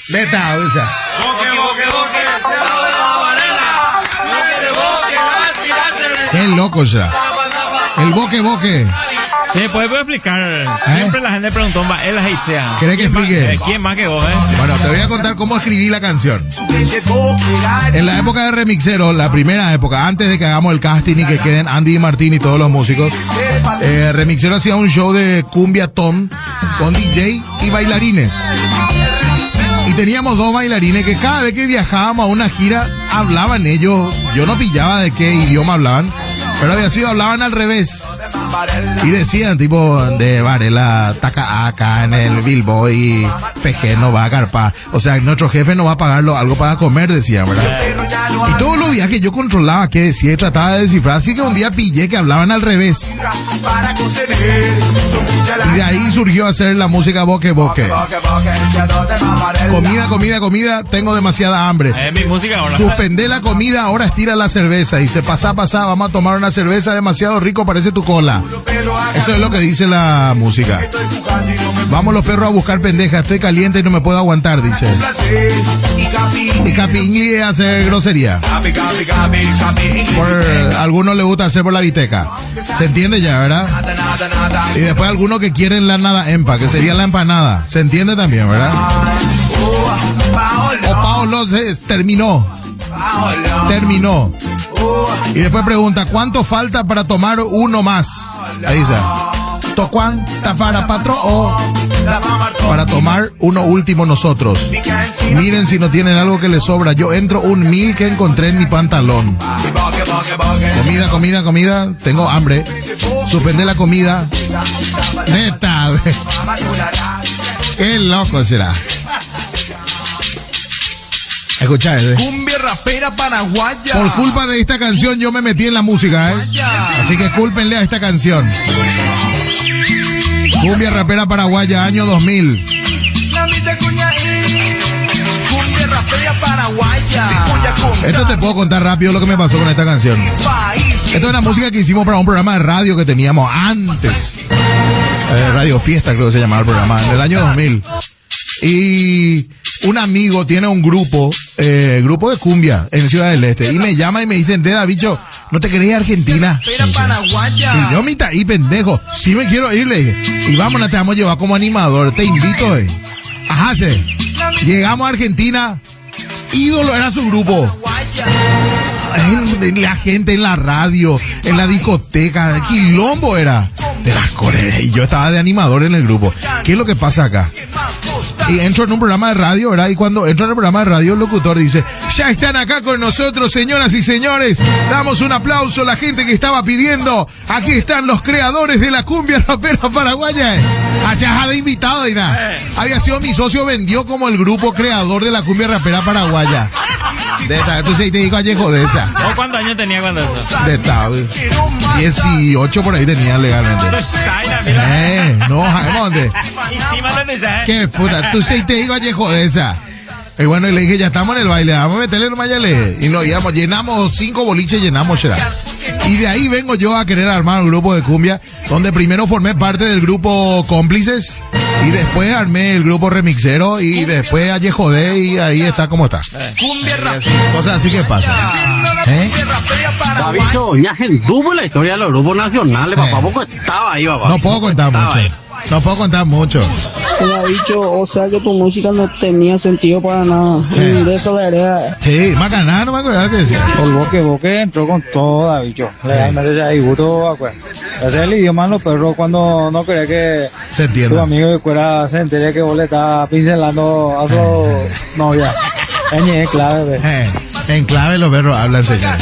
De esta, o sea. Qué loco será. El boque. Sí, ¿puedo explicar? Siempre la gente preguntó, él es Haitiana. ¿Querés que explique? ¿Quién más que vos, Bueno, te voy a contar cómo escribí la canción. En la época de Remixero, la primera época, antes de que hagamos el casting y que queden Andy y Martín y todos los músicos, Remixero hacía un show de cumbia tom con DJ y bailarines. Y teníamos 2 bailarines que cada vez que viajábamos a una gira hablaban ellos. Yo no pillaba de qué idioma hablaban, pero hablaban al revés. Y decían tipo de Varela, taca acá en el Bilbo y PG no va a carpar. O sea, nuestro jefe no va a pagarlo algo para comer, decían, ¿verdad? Y todos los días que yo controlaba qué decía y trataba de descifrar, así que un día pillé que hablaban al revés. Y de ahí surgió hacer la música boque. Comida, tengo demasiada hambre. Mi música ahora. Suspendé la comida, ahora estira la cerveza. Y se pasa, vamos a tomar una cerveza, demasiado rico, parece tu cola. Eso es lo que dice la música. Vamos los perros a buscar pendejas, estoy caliente y no me puedo aguantar, dice. Y Capi Ingli hace grosería. Por algunos le gusta hacer por la biteca. Se entiende ya, ¿verdad? Y después algunos que quieren la nada empa, que sería la empanada. Se entiende también, ¿verdad? O Paolo terminó. Y después pregunta, ¿cuánto falta para tomar uno más? Ahí dice, ¿tocuán, tafara, patro o para tomar uno último nosotros? Miren si no tienen algo que les sobra. Yo entro un 1000 que encontré en mi pantalón. Comida, tengo hambre. Suspendé la comida. Neta, qué loco será. Escuchá, Cumbia rapera paraguaya. Por culpa de esta canción yo me metí en la música, Así que cúlpenle a esta canción. Cumbia rapera paraguaya, año 2000. Cumbia rapera paraguaya. Esto te puedo contar rápido lo que me pasó con esta canción. Esto es una música que hicimos para un programa de radio que teníamos antes. Radio Fiesta creo que se llamaba el programa, en el año 2000. Y un amigo tiene un grupo de cumbia en Ciudad del Este. Y me llama y me dice, bicho, ¿no te querés ir a Argentina? Y yo, mitad y pendejo, sí me quiero ir, le dije. Y vámonos, te vamos a llevar como animador, te invito, Ajá, llegamos a Argentina, ídolo era su grupo. La gente en la radio, en la discoteca, quilombo era. De las coreas. Y yo estaba de animador en el grupo. ¿Qué es lo que pasa acá? Y entro en un programa de radio, ¿verdad? Y cuando entro en el programa de radio, el locutor dice, ya están acá con nosotros, señoras y señores. Damos un aplauso a la gente que estaba pidiendo. Aquí están los creadores de la cumbia rapera paraguaya. Allá de invitado, y nada. Había sido mi socio, vendió como el grupo creador de la cumbia rapera paraguaya. De esta, entonces te digo, Vallejo de esa. ¿O cuántos años tenía cuando eso? De esta, 18 por ahí tenía legalmente. No, ¿dónde? Qué puta, tú sí te digo, Vallejo de esa. Y bueno, y le dije, ya estamos en el baile, vamos a meterle nomás, ya le. Y nos íbamos, llenamos 5 boliches, llenamos, será. Y de ahí vengo yo a querer armar un grupo de cumbia, donde primero formé parte del grupo Cómplices, y después armé el grupo Remixero, y después Vallejo de, y ahí está como está. Cosas así que pasan. Bicho, ya tuvo la historia de los grupos nacionales, papá, poco estaba ahí, papá. No puedo contar mucho. No puedo contar mucho. Mira, bicho, o sea que tu música no tenía sentido para nada. De eso era. Sí, más ganar, no me acuerdo qué decía. El boque entró con toda, bicho. Legalmente ya hay gusto, acuerdo. Ese es el idioma de los perros cuando no quería que se entienda. Tu amigo de fuera se entere que vos le estás pincelando a su novia. Es clave, en clave los perros hablan, señor.